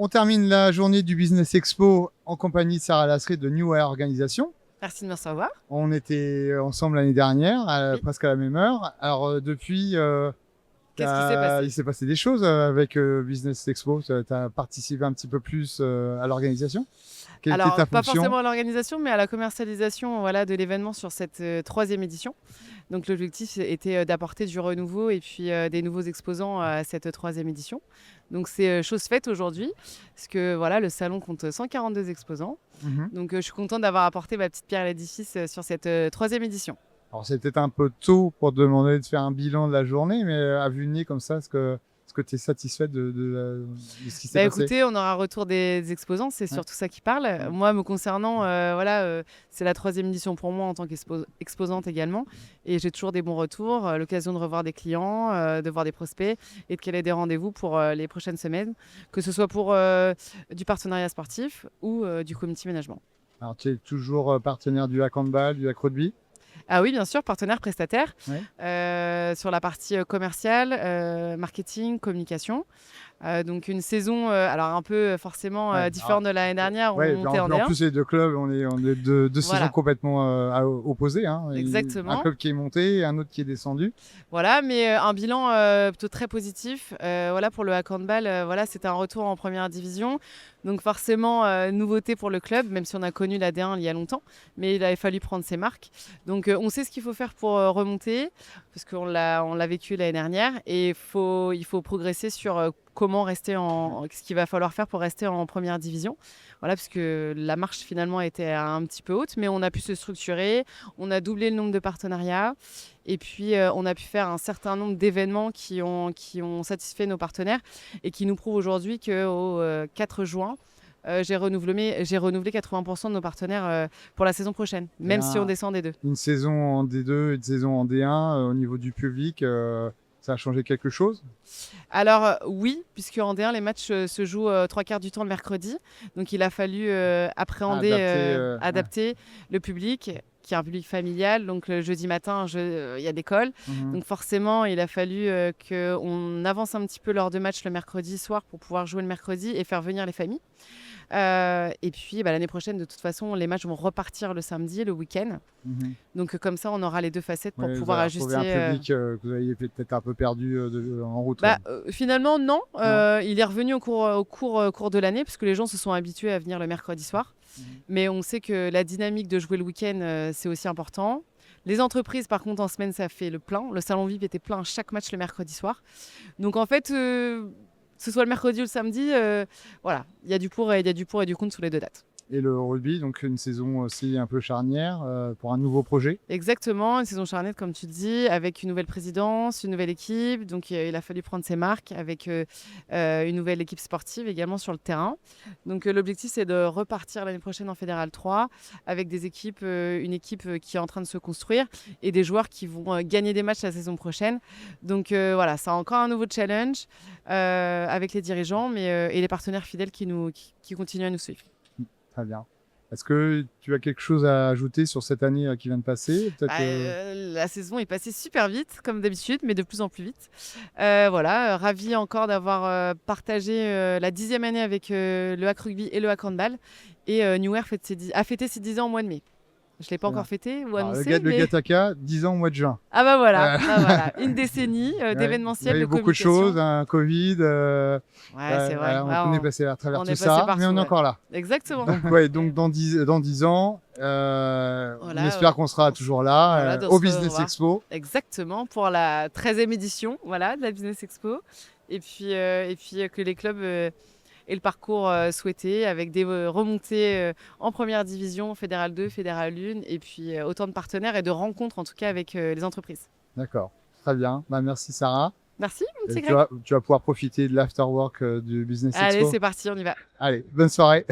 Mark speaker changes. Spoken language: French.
Speaker 1: On termine la journée du Business Expo en compagnie de Sarah Lasserie de New Air Organisation.
Speaker 2: Merci de me recevoir.
Speaker 1: On était ensemble l'année dernière,
Speaker 2: Oui.
Speaker 1: presque à la même heure. Alors depuis,
Speaker 2: Qu'est-ce qui s'est passé?
Speaker 1: il s'est passé des choses avec Business Expo. Tu as participé un petit peu plus à l'organisation. Quelle était
Speaker 2: Alors,
Speaker 1: ta
Speaker 2: pas
Speaker 1: fonction?
Speaker 2: forcément à l'organisation, mais à la commercialisation voilà, de l'événement sur cette troisième édition. Donc, l'objectif était d'apporter du renouveau et puis des nouveaux exposants à cette troisième édition. Donc, c'est chose faite aujourd'hui, parce que voilà, le salon compte 142 exposants.
Speaker 1: Mhm.
Speaker 2: Donc, je suis contente d'avoir apporté ma petite pierre à l'édifice sur cette troisième édition.
Speaker 1: Alors c'est peut-être un peu tôt pour te demander de faire un bilan de la journée, mais à vue de nez comme ça, est-ce que tu es satisfaite de ce qui s'est passé?
Speaker 2: Écoutez, on aura un retour des exposants, c'est
Speaker 1: Ouais.
Speaker 2: surtout ça qui parle.
Speaker 1: Ouais.
Speaker 2: Moi, me concernant, c'est la troisième édition pour moi en tant qu'exposante également. Et j'ai toujours des bons retours, l'occasion de revoir des clients, de voir des prospects et de caler des rendez-vous pour les prochaines semaines, que ce soit pour du partenariat sportif ou du community management.
Speaker 1: Alors tu es toujours partenaire du hack handball, du hack rugby?
Speaker 2: Ah oui, bien sûr, partenaire prestataire
Speaker 1: Ouais.
Speaker 2: sur la partie commerciale, marketing, communication. Donc une saison, alors un peu forcément
Speaker 1: Ouais.
Speaker 2: différente de l'année dernière, où
Speaker 1: Ouais,
Speaker 2: on montait en
Speaker 1: en
Speaker 2: D1.
Speaker 1: plus les deux clubs, on est deux saisons
Speaker 2: Voilà.
Speaker 1: complètement opposées, hein. Un
Speaker 2: Exactement.
Speaker 1: club qui est monté et un autre qui est descendu.
Speaker 2: Voilà, mais un bilan plutôt très positif. Voilà, pour le hack handball, voilà, c'était un retour en première division. Donc forcément, nouveauté pour le club, même si on a connu la D1 il y a longtemps. Mais il avait fallu prendre ses marques. Donc on sait ce qu'il faut faire pour remonter, parce qu'on l'a vécu l'année dernière. Et il faut progresser sur comment rester ce qu'il va falloir faire pour rester en première division. Voilà, parce que la marche finalement était un petit peu haute, mais on a pu se structurer, on a doublé le nombre de partenariats. Et puis, on a pu faire un certain nombre d'événements qui ont satisfait nos partenaires et qui nous prouvent aujourd'hui qu'au 4 juin, j'ai renouvelé 80% de nos partenaires pour la saison prochaine, même si on descend des deux.
Speaker 1: Une saison en D2 et une saison en D1, au niveau du public, ça a changé quelque chose?
Speaker 2: Alors oui, puisque en D1, les matchs se jouent 3/4 du temps le mercredi. Donc il a fallu appréhender, adapter le public, qui est un public familial. Donc le jeudi matin, il y a des calls. Donc forcément, il a fallu qu'on avance un petit peu l'heure de match le mercredi soir pour pouvoir jouer le mercredi et faire venir les familles. Et puis l'année prochaine, de toute façon, les matchs vont repartir le samedi, le week-end. Donc comme ça, on aura les deux facettes pour pouvoir ajuster.
Speaker 1: Un public que vous aviez peut-être un peu perdu en route.
Speaker 2: Finalement, non.
Speaker 1: Non.
Speaker 2: Il est revenu au cours de l'année, parce que les gens se sont habitués à venir le mercredi soir. Mais on sait que la dynamique de jouer le week-end, c'est aussi important. Les entreprises, par contre, en semaine, ça fait le plein. Le salon VIP était plein chaque match le mercredi soir. Donc en fait, que ce soit le mercredi ou le samedi, voilà, il y a du pour et il y a du pour et du contre sur les deux dates.
Speaker 1: Et le rugby, donc une saison aussi un peu charnière pour un nouveau projet.
Speaker 2: Exactement, une saison charnière, comme tu dis, avec une nouvelle présidence, une nouvelle équipe. Donc il a fallu prendre ses marques avec une nouvelle équipe sportive également sur le terrain. Donc l'objectif, c'est de repartir l'année prochaine en Fédéral 3 avec des équipes, une équipe qui est en train de se construire et des joueurs qui vont gagner des matchs la saison prochaine. Donc voilà, c'est encore un nouveau challenge avec les dirigeants et les partenaires fidèles qui continuent à nous suivre.
Speaker 1: Très bien. Est-ce que tu as quelque chose à ajouter sur cette année qui vient de passer?
Speaker 2: La saison est passée super vite, comme d'habitude, mais de plus en plus vite. Voilà, ravi encore d'avoir partagé la 10e année avec le hack rugby et le hack handball. Et New Air a fêté ses 10 ans au mois de mai. Je ne l'ai pas encore fêté ou annoncé.
Speaker 1: Le Gataka, 10 ans au mois de juin.
Speaker 2: Ah bah voilà, voilà. Une décénie d'événementiel, de
Speaker 1: beaucoup de choses, un Covid.
Speaker 2: C'est vrai.
Speaker 1: On est passé à travers tout ça, mais on est encore là.
Speaker 2: Exactement.
Speaker 1: Donc dans 10 ans, on espère qu'on sera toujours là, au Business Expo.
Speaker 2: Exactement, pour la 13e édition de la Business Expo. Et puis que les clubs et le parcours souhaité avec des remontées en première division, Fédéral 2, Fédéral 1 et puis autant de partenaires et de rencontres en tout cas avec les entreprises.
Speaker 1: D'accord, très bien. Merci Sarah.
Speaker 2: Merci, mon petit
Speaker 1: Greg. Tu vas pouvoir profiter de l'afterwork du Business Expo.
Speaker 2: Allez, c'est parti, on y va.
Speaker 1: Allez, bonne soirée.